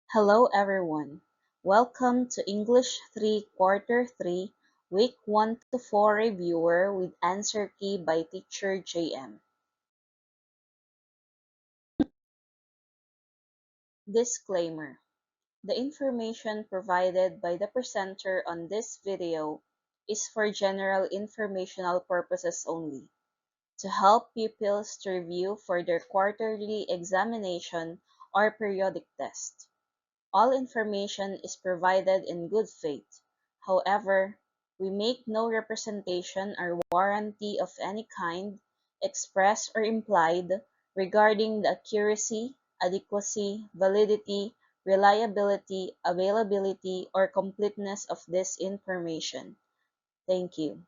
Hello everyone. Welcome to English 3 Quarter 3 Week 1 to 4 Reviewer with Answer Key by Teacher JM. Disclaimer: the information provided by the presenter on this video is for general informational purposes only, to help pupils to review for their quarterly examination or periodic test. All information is provided in good faith. However, we make no representation or warranty of any kind, express or implied, regarding the accuracy, adequacy, validity, reliability, availability, or completeness of this information. Thank you.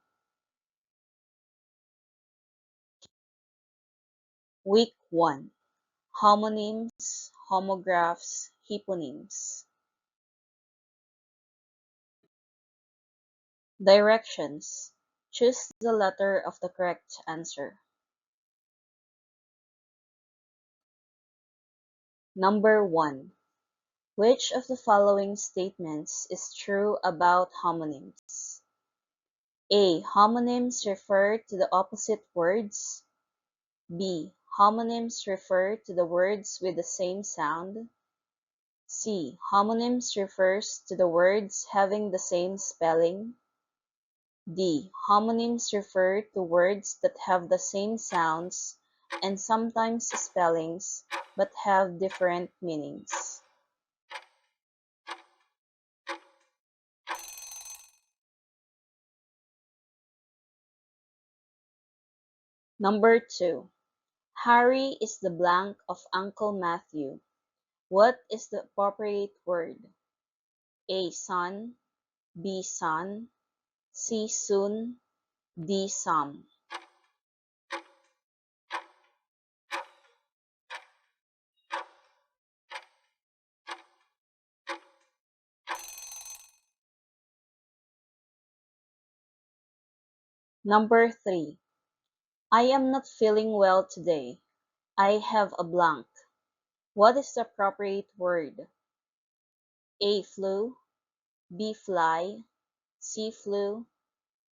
Week 1: Homonyms, Homographs, Hyponyms. Directions: choose the letter of the correct answer. Number 1. Which of the following statements is true about homonyms? A. Homonyms refer to the opposite words. B. Homonyms refer to the words with the same sound. C. Homonyms refers to the words having the same spelling. D. Homonyms refer to words that have the same sounds and sometimes spellings but have different meanings. Number 2. Harry is the blank of Uncle Matthew. What is the appropriate word? A. Son. B. Son. C. Soon. D. Some. Number 3. I am not feeling well today. I have a blank. What is the appropriate word? A. Flu. B. Fly. C. Flu.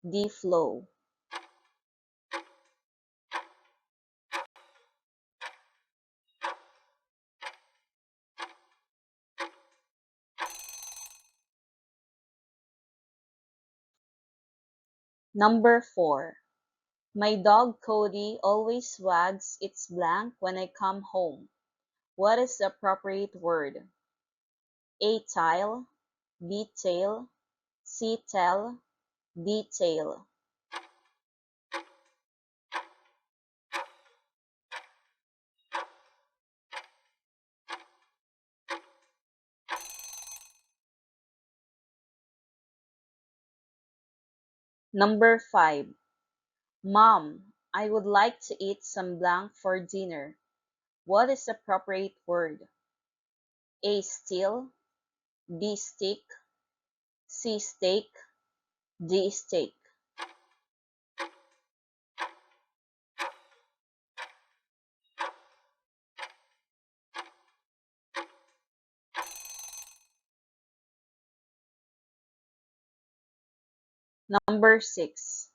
D. Flow. Number 4. My dog Cody always wags its blank when I come home. What is the appropriate word? A. Tile. B. Tail. C. Tell. D. Tail. Number 5. Mom, I would like to eat some blank for dinner. What is the appropriate word? A. Still. B. Stick. C. Steak. D. Steak. Number 6.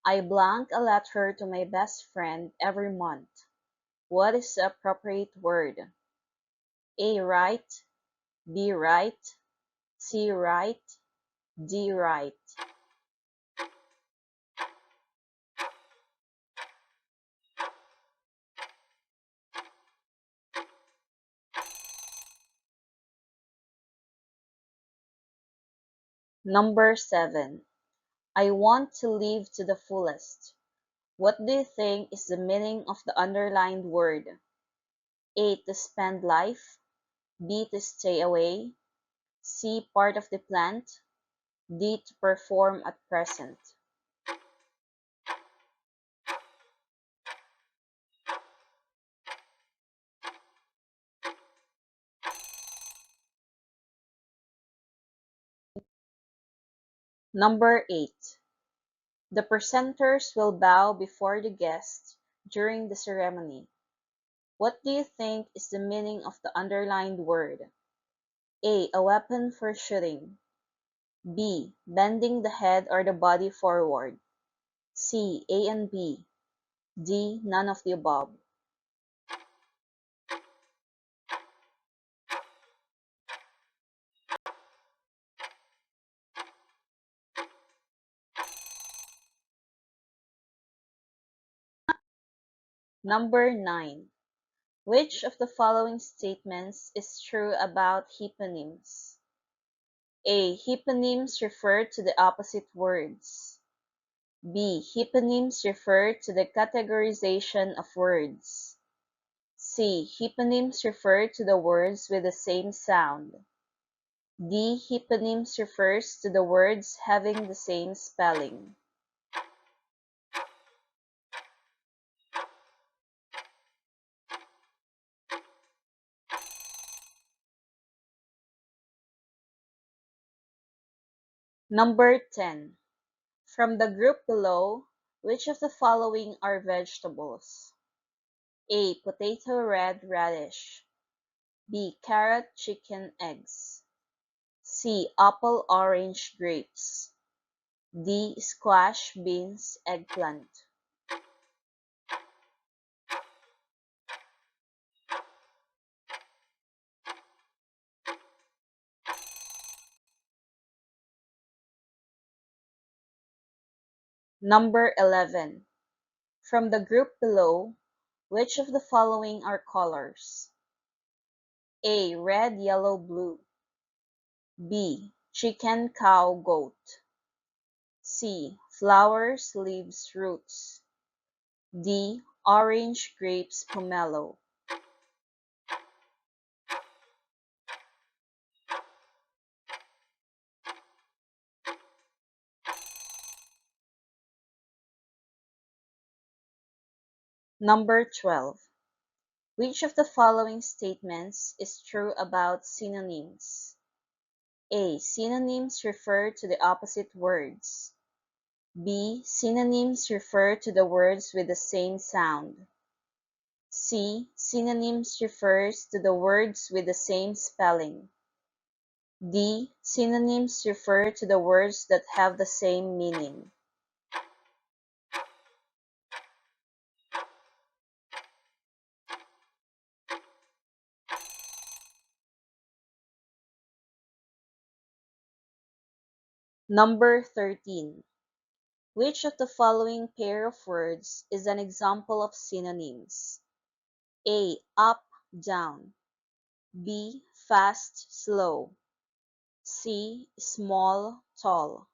I blank a letter to my best friend every month. What is the appropriate word? A. Write. B. Write. C. Write. D. Write. Number 7. I want to live to the fullest. What do you think is the meaning of the underlined word? A. To spend life. B. To stay away. C. Part of the plant. D. To perform at present. Number 8. The presenters will bow before the guest during the ceremony. What do you think is the meaning of the underlined word? A weapon for shooting. B. Bending the head or the body forward. C. A and B. D. None of the above. Number 9. Which of the following statements is true about hyponyms? A. Hyponyms refer to the opposite words. B. Hyponyms refer to the categorization of words. C. Hyponyms refer to the words with the same sound. D. Hyponyms refers to the words having the same spelling. Number 10. From the group below, which of the following are vegetables? A. Potato, red radish. B. Carrot, chicken, eggs. C. Apple, orange, grapes. D. Squash, beans, eggplant. Number 11. From the group below, which of the following are colors? A. Red, yellow, blue. B. Chicken, cow, goat. C. Flowers, leaves, roots. D. Orange, grapes, pomelo. Number 12. Which of the following statements is true about synonyms? A. Synonyms refer to the opposite words. B. Synonyms refer to the words with the same sound. C. Synonyms refers to the words with the same spelling. D. Synonyms refer to the words that have the same meaning. Number 13. Which of the following pair of words is an example of synonyms? A. Up, down. B. Fast, slow. C. Small, tall.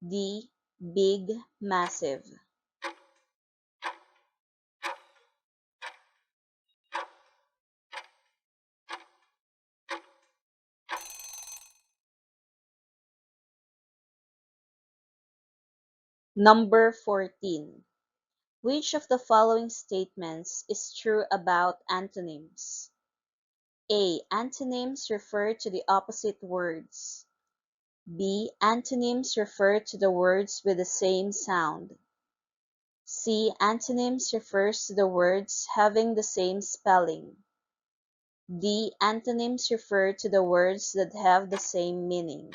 D. Big, massive. Number 14. Which of the following statements is true about antonyms? A. Antonyms refer to the opposite words. B. Antonyms refer to the words with the same sound. C. Antonyms refers to the words having the same spelling. D. Antonyms refer to the words that have the same meaning.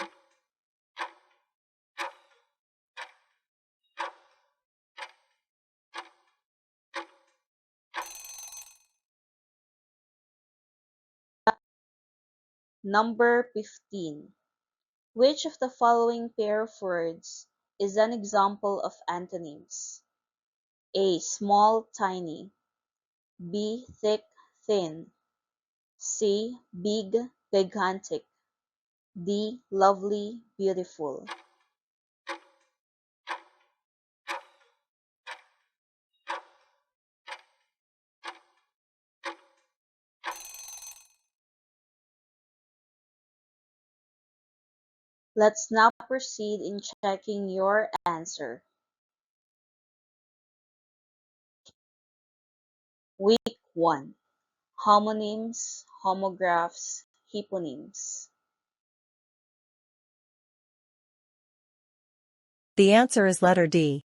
Number 15. Which of the following pair of words is an example of antonyms? A. Small, tiny. B. Thick, thin. C. Big, gigantic. D. Lovely, beautiful. Let's now proceed in checking your answer. Week 1. Homonyms, homographs, hyponyms. The answer is letter D.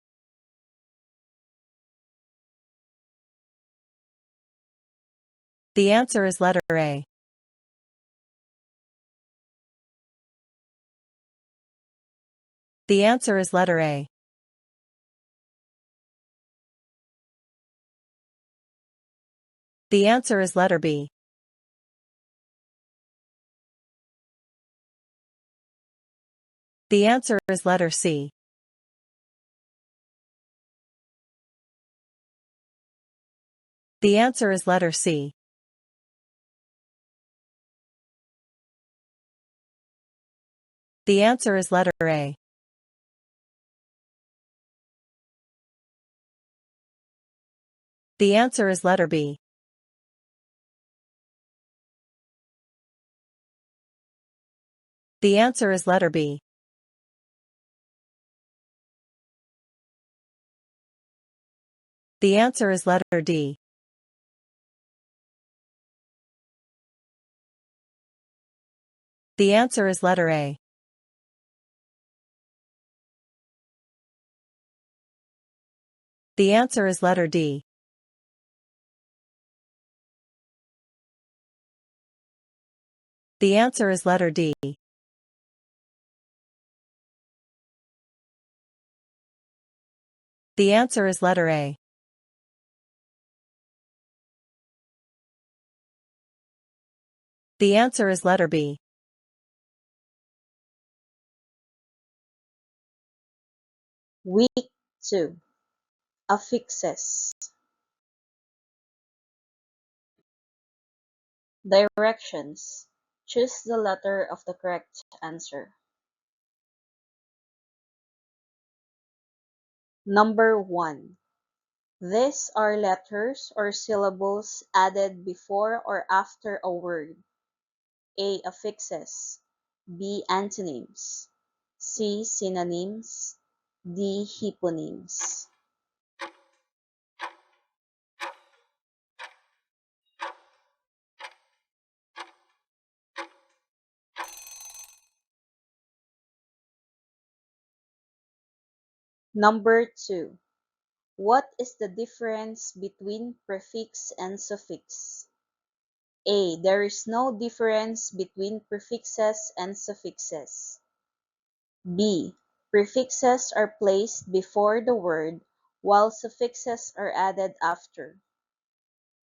The answer is letter A. The answer is letter A. The answer is letter B. The answer is letter C. The answer is letter C. The answer is letter A. The answer is letter B. The answer is letter B. The answer is letter D. The answer is letter A. The answer is letter D. The answer is letter D. The answer is letter A. The answer is letter B. Week 2. Affixes. Directions. Choose the letter of the correct answer. Number 1. These are letters or syllables added before or after a word. A. Affixes. B. Antonyms. C. Synonyms. D. Hyponyms. Number 2. What is the difference between prefix and suffix? A. There is no difference between prefixes and suffixes. B. Prefixes are placed before the word, while suffixes are added after.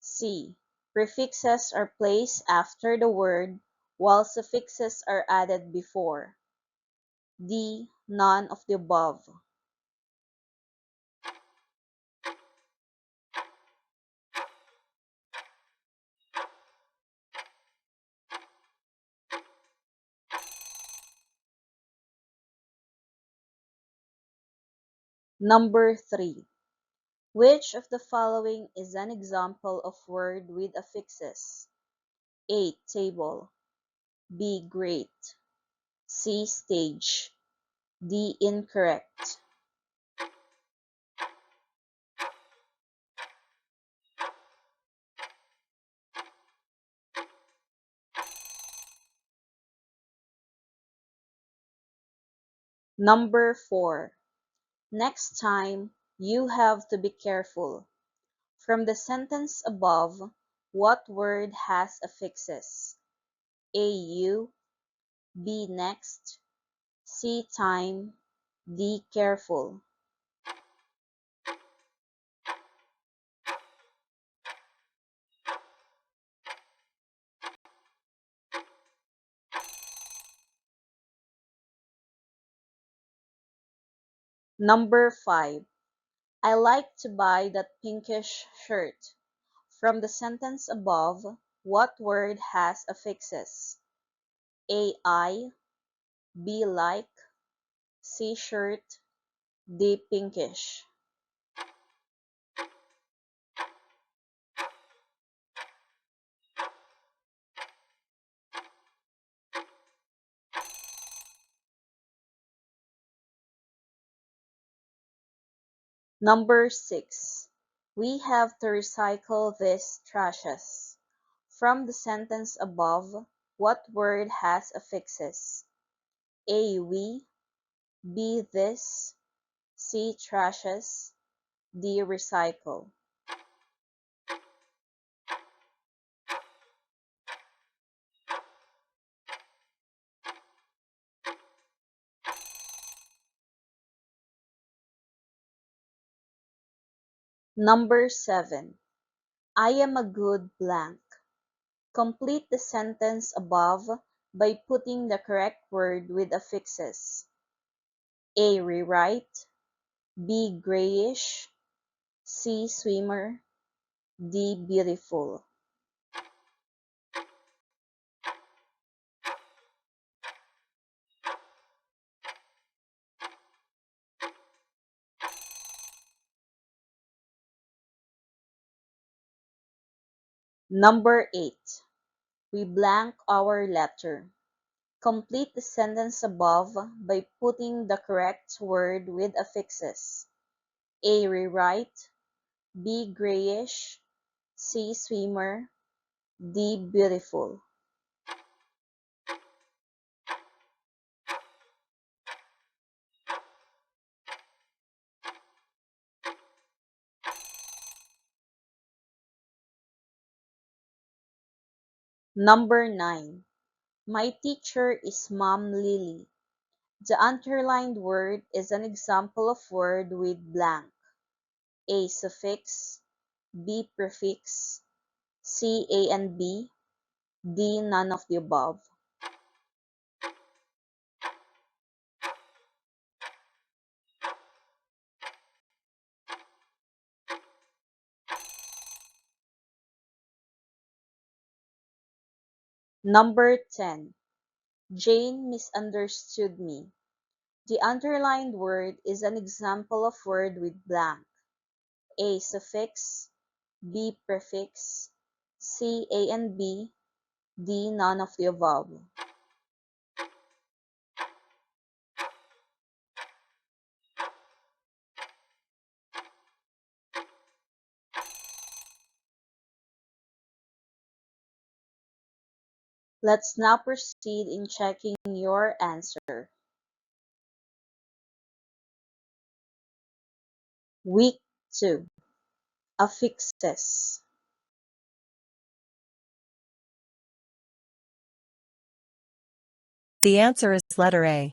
C. Prefixes are placed after the word, while suffixes are added before. D. None of the above. Number 3. Which of the following is an example of word with affixes? A. Table. B. Great. C. Stage. D. Incorrect. Number 4. Next time, you have to be careful. From the sentence above, what word has affixes? A. You. B. Next. C. Time. D. Careful. Number 5. I like to buy that pinkish shirt. From the sentence above, what word has affixes? A. I. B. Like. C. Shirt. D. Pinkish. Number 6. We have to recycle these trashes. From the sentence above, what word has affixes? A. We. B. This. C. Trashes. D. Recycle. Number 7. I am a good blank. Complete the sentence above by putting the correct word with affixes. A. Rewrite. B. Grayish. C. Swimmer. D. Beautiful. Number 8. We blank our letter. Complete the sentence above by putting the correct word with affixes. A. Rewrite. B. Grayish. C. Swimmer. D. Beautiful. Number 9. My teacher is Mom Lily. The underlined word is an example of word with blank. A. Suffix. B. Prefix. C. A and B. D. None of the above. Number 10. Jane misunderstood me. The underlined word is an example of word with blank. A. Suffix. B. Prefix. C. A and B. D. None of the above. Let's now proceed in checking your answer. Week 2. Affixes. The answer is letter A.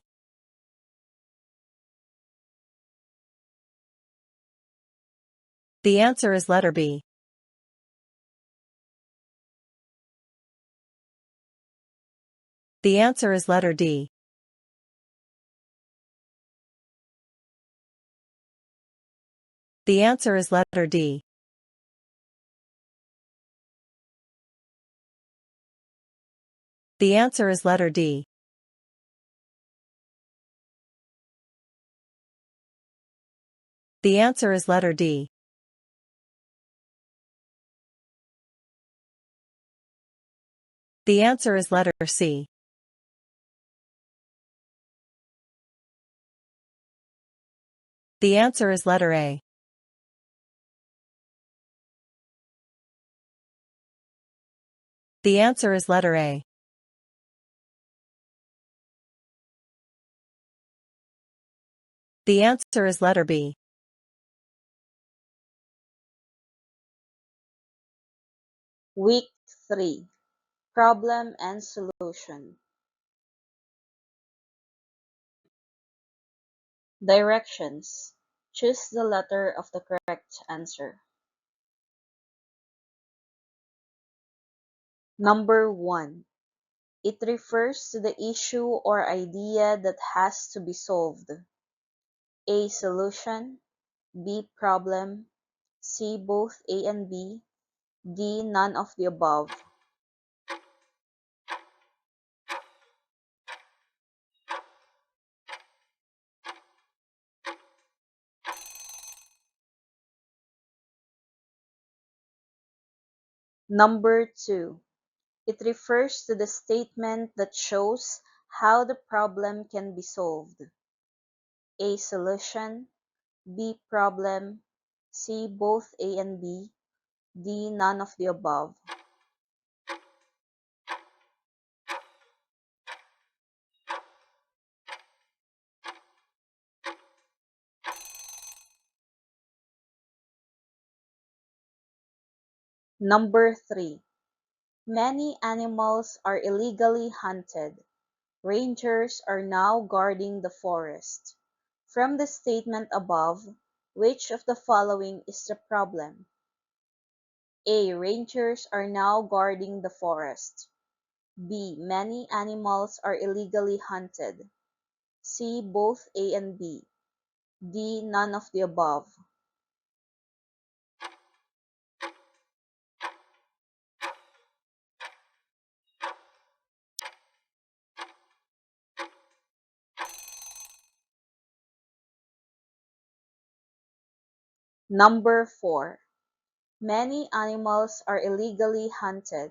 The answer is letter B. The answer is letter D. The answer is letter D. The answer is letter D. The answer is letter D. The answer is letter C. The answer is letter A. The answer is letter A. The answer is letter B. Week 3. Problem and solution. Directions. Choose the letter of the correct answer. Number 1. It refers to the issue or idea that has to be solved. A. Solution. B. Problem. C. Both A and B. D. None of the above. Number 2. It refers to the statement that shows how the problem can be solved. A. Solution. B. Problem. C. Both A and B. D. None of the above. Number 3. Many animals are illegally hunted. Rangers are now guarding the forest. From the statement above, Which of the following is the problem? A. Rangers are now guarding the forest. B. Many animals are illegally hunted. C. Both A and B. D. None of the above. Number 4. Many animals are illegally hunted.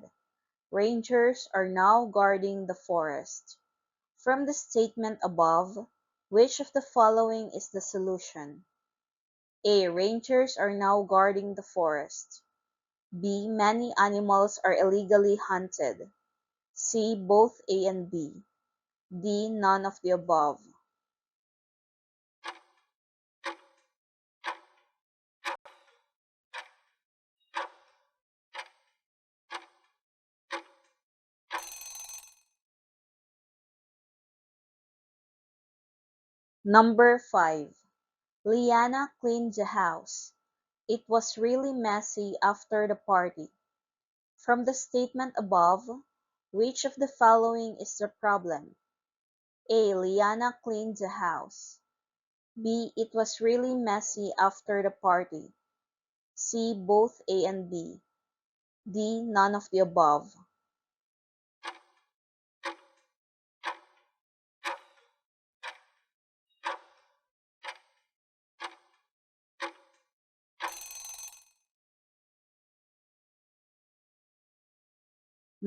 Rangers are now guarding the forest. From the statement above, which of the following is the solution? A. Rangers are now guarding the forest. B. Many animals are illegally hunted. C. Both A and B. D. None of the above. Number 5. Liana cleaned the house. It was really messy after the party. From the statement above, which of the following is the problem? A. Liana cleaned the house. B. It was really messy after the party. C. Both A and B. D. None of the above.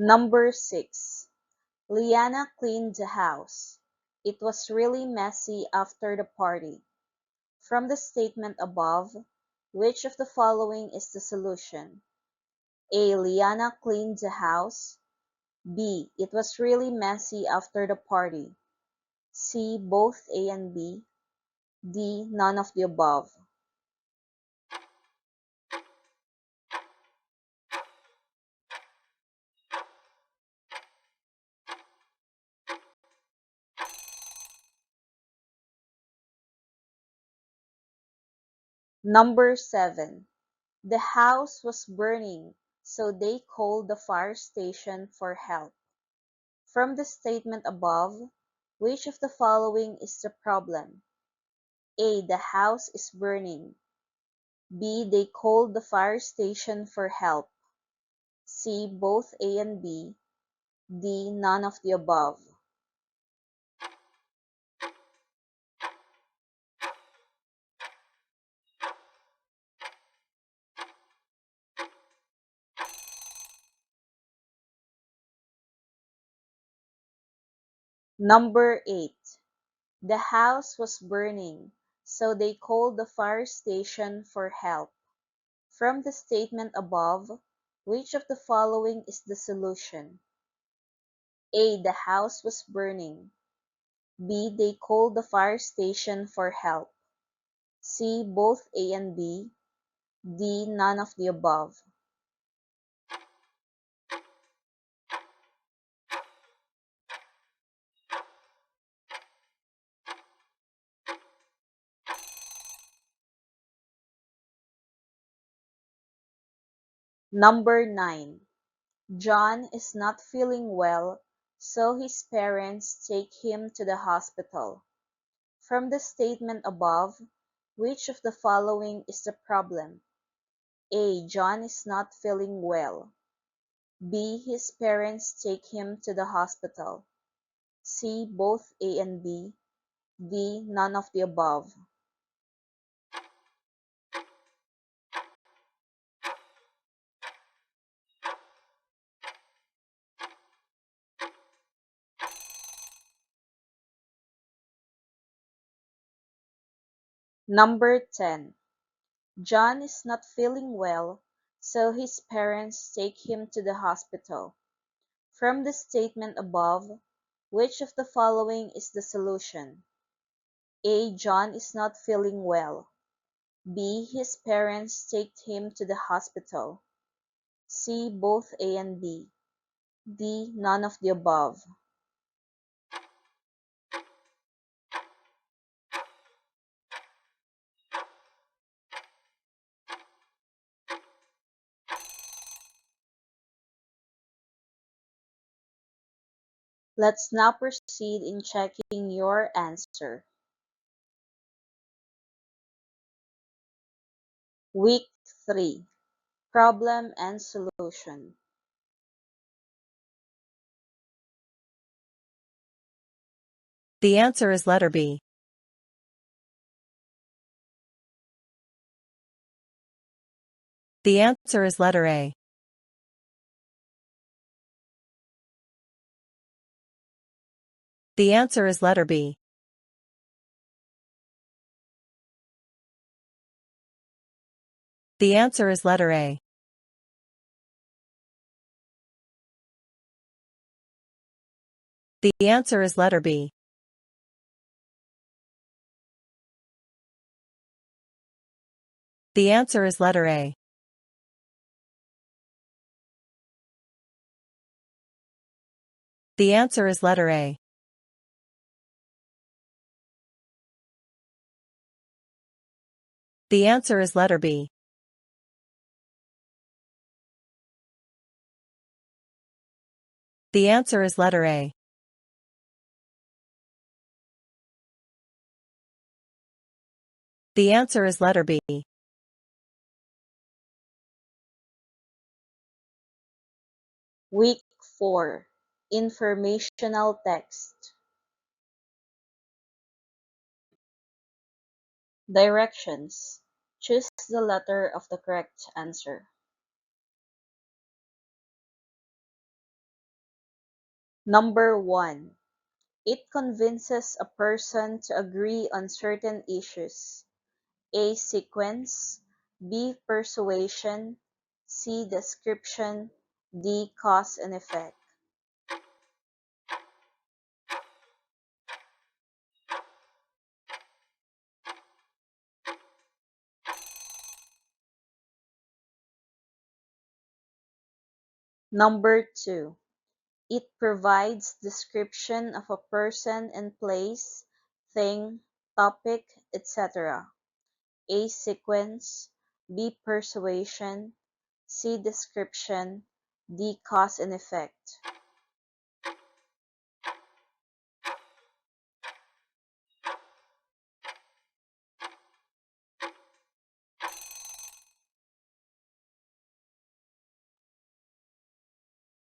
Number 6. Liana cleaned the house. It was really messy after the party. From the statement above, which of the following is the solution? A. Liana cleaned the house. B. It was really messy after the party. C. Both A and B. D. None of the above. Number 7. The house was burning, so they called the fire station for help. From the statement above, which of the following is the problem? A. The house is burning. B. They called the fire station for help. C. Both A and B. D. None of the above. Number 8. The house was burning, so they called the fire station for help. From the statement above, which of the following is the solution? A. The house was burning. B. They called the fire station for help. C. Both A and B. D. None of the above. Number 9. John is not feeling well, so his parents take him to the hospital. From the statement above, which of the following is the problem? A. John is not feeling well. B. His parents take him to the hospital. C. Both A and B. D. None of the above. Number 10. John is not feeling well, so his parents take him to the hospital. From the statement above, which of the following is the solution? A. John is not feeling well. B. His parents take him to the hospital. C. Both A and B. D. None of the above. Let's now proceed in checking your answer. Week 3, Problem and Solution. The answer is letter B. The answer is letter A. The answer is letter B. The answer is letter A. The answer is letter B. The answer is letter A. The answer is letter A. The answer is letter B. The answer is letter A. The answer is letter B. Week 4, Informational Text. Directions. Choose the letter of the correct answer. Number 1. It convinces a person to agree on certain issues. A. Sequence. B. Persuasion. C. Description. D. Cause and effect. Number 2. It provides description of a person and place, thing, topic, etc. A. Sequence. B. Persuasion. C. Description. D. Cause and effect.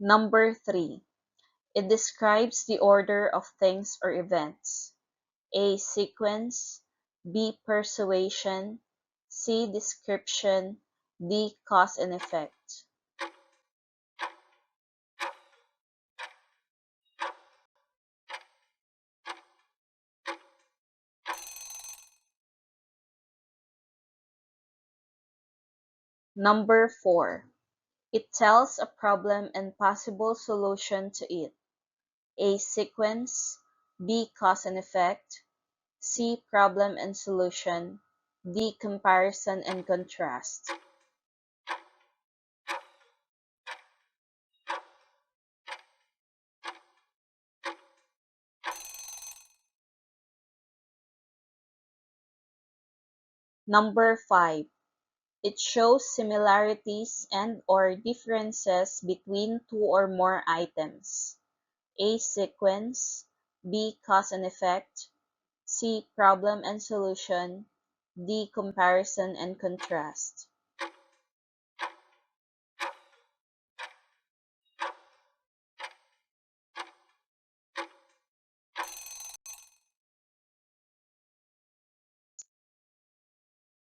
Number 3. It describes the order of things or events. A. Sequence. B. Persuasion. C. Description. D. Cause and effect. Number 4. It tells a problem and possible solution to it. A. Sequence. B. Cause and effect. C. Problem and solution. D. Comparison and contrast. Number 5. It shows similarities and/or differences between two or more items. A. Sequence. B. Cause and effect. C. Problem and solution. D. Comparison and contrast.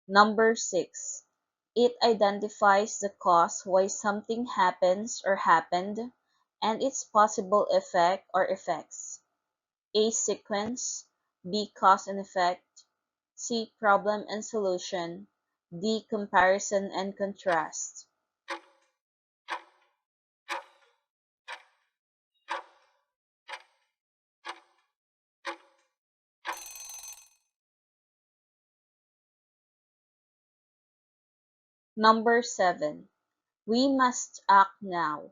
Number 6. It identifies the cause why something happens or happened and its possible effect or effects. A. Sequence. B. Cause and effect. C. Problem and solution. D. Comparison and contrast. Number 7. We must act now.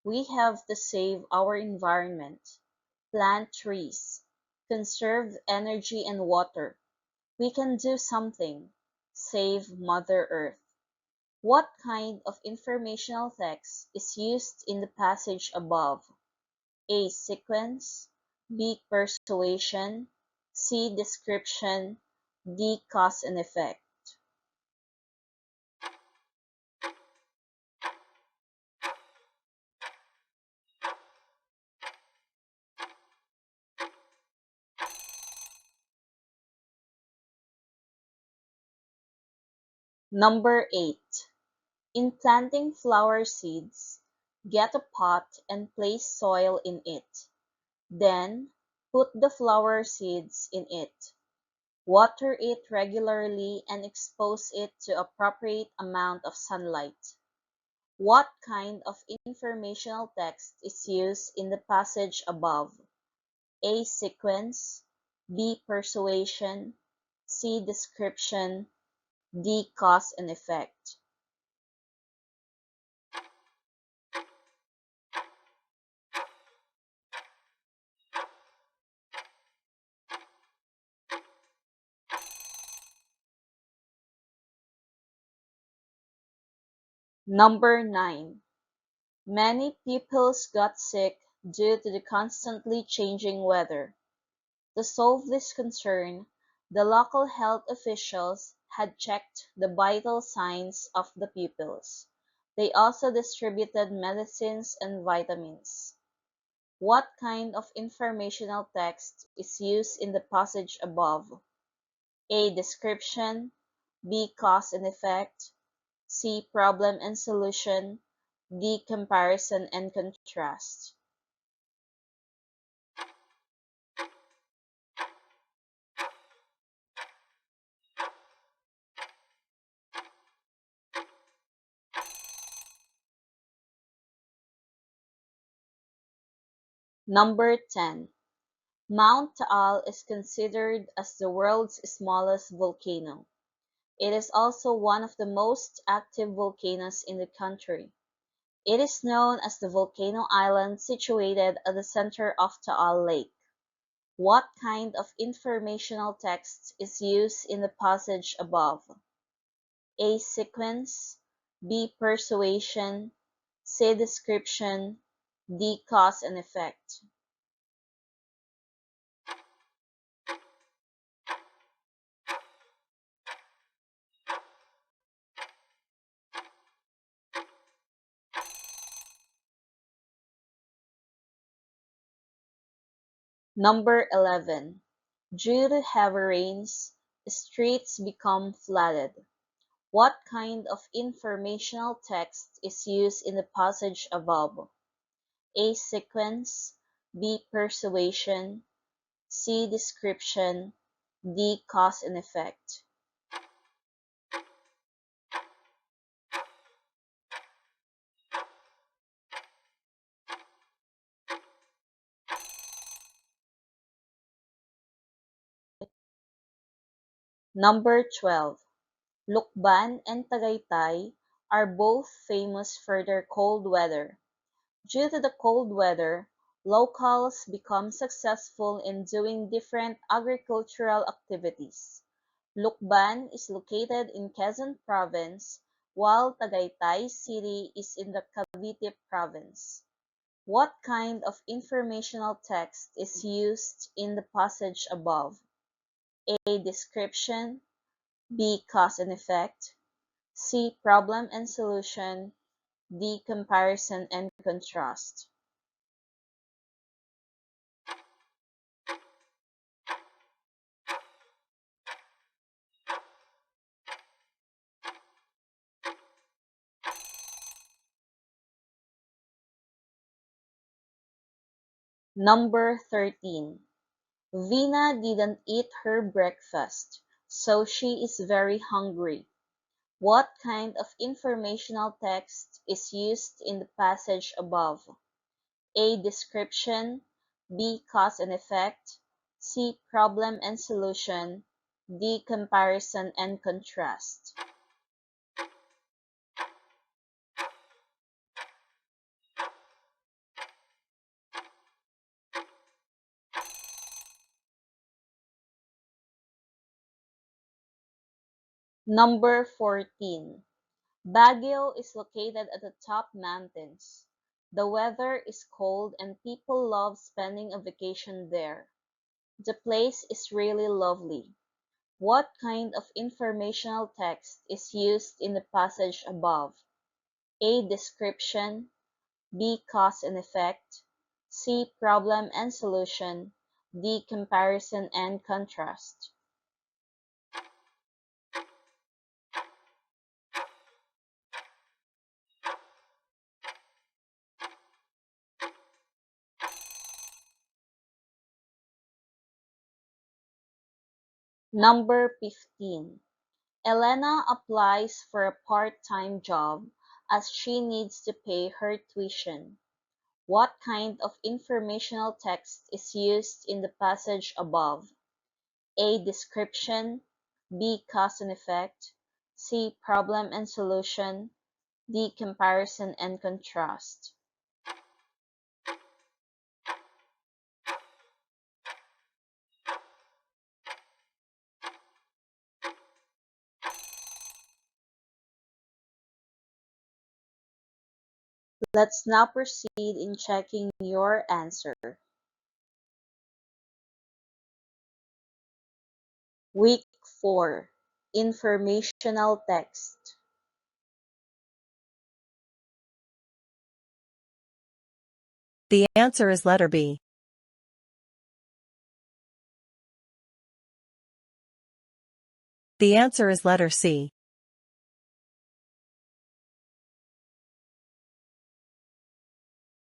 We have to save our environment, plant trees, conserve energy and water. We can do something. Save Mother Earth. What kind of informational text is used in the passage above? A. Sequence, B. Persuasion, C. Description, D. Cause and effect. Number 8. In planting flower seeds, get a pot and place soil in it. Then, put the flower seeds in it. Water it regularly and expose it to appropriate amount of sunlight. What kind of informational text is used in the passage above? A. Sequence, B. Persuasion, C. Description, D. Cause and effect. Number 9. Many pupils got sick due to the constantly changing weather. To solve this concern, the local health officials had checked the vital signs of the pupils. They also distributed medicines and vitamins. What kind of informational text is used in the passage above? A. Description, B. Cause and effect, C. Problem and solution, D. Comparison and contrast. Number 10. Mount Taal is considered as the world's smallest volcano. It is also one of the most active volcanoes in the country. It is known as the volcano island situated at the center of Taal Lake. What kind of informational text is used in the passage above? A. Sequence, B. Persuasion, C. Description, D. Cause and effect. Number 11. Due to heavy rains, streets become flooded. What kind of informational text is used in the passage above? A. Sequence, B. Persuasion, C. Description, D. Cause and effect. Number 12. Lukban and Tagaytay are both famous for their cold weather. Due to the cold weather, locals become successful in doing different agricultural activities. Lukban is located in Quezon Province, while Tagaytay City is in the Cavite Province. What kind of informational text is used in the passage above? A. Description, B. Cause and effect, C. Problem and solution, D. Comparison and contrast. Number 13. Vina didn't eat her breakfast, so she is very hungry. What kind of informational text is used in the passage above? A. Description, B. Cause and effect, C. Problem and solution, D. Comparison and contrast. Number 14. Baguio is located at the top mountains. The weather is cold and people love spending a vacation there. The place is really lovely. What kind of informational text is used in the passage above? A. Description. B. Cause and effect. C. Problem and solution. D. Comparison and contrast. Number 15. Elena applies for a part-time job as she needs to pay her tuition. What kind of informational text is used in the passage above? A. Description. B. Cause and effect. C. Problem and solution. D. Comparison and contrast. Let's now proceed in checking your answer. Week 4. Informational text. The answer is letter B. The answer is letter C.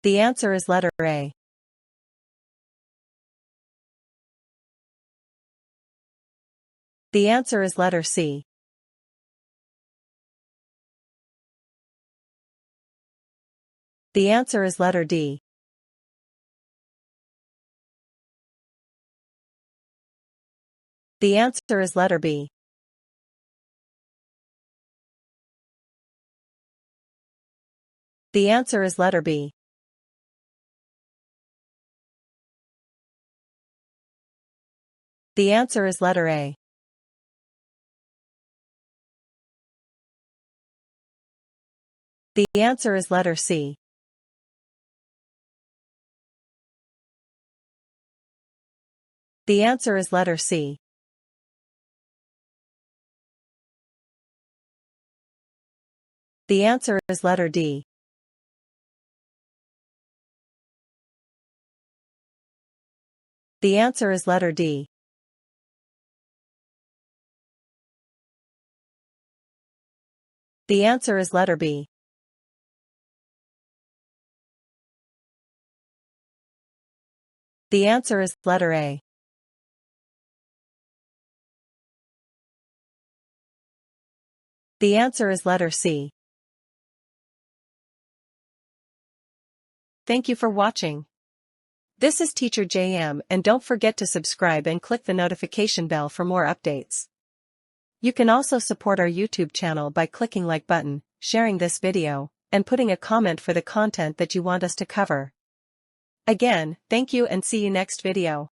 The answer is letter A. The answer is letter C. The answer is letter D. The answer is letter B. The answer is letter B. The answer is letter A. The answer is letter C. The answer is letter C. The answer is letter D. The answer is letter D. The answer is letter B. The answer is letter A. The answer is letter C. Thank you for watching. This is Teacher JM, and don't forget to subscribe and click the notification bell for more updates. You can also support our YouTube channel by clicking like button, sharing this video, and putting a comment for the content that you want us to cover. Again, thank you and see you next video.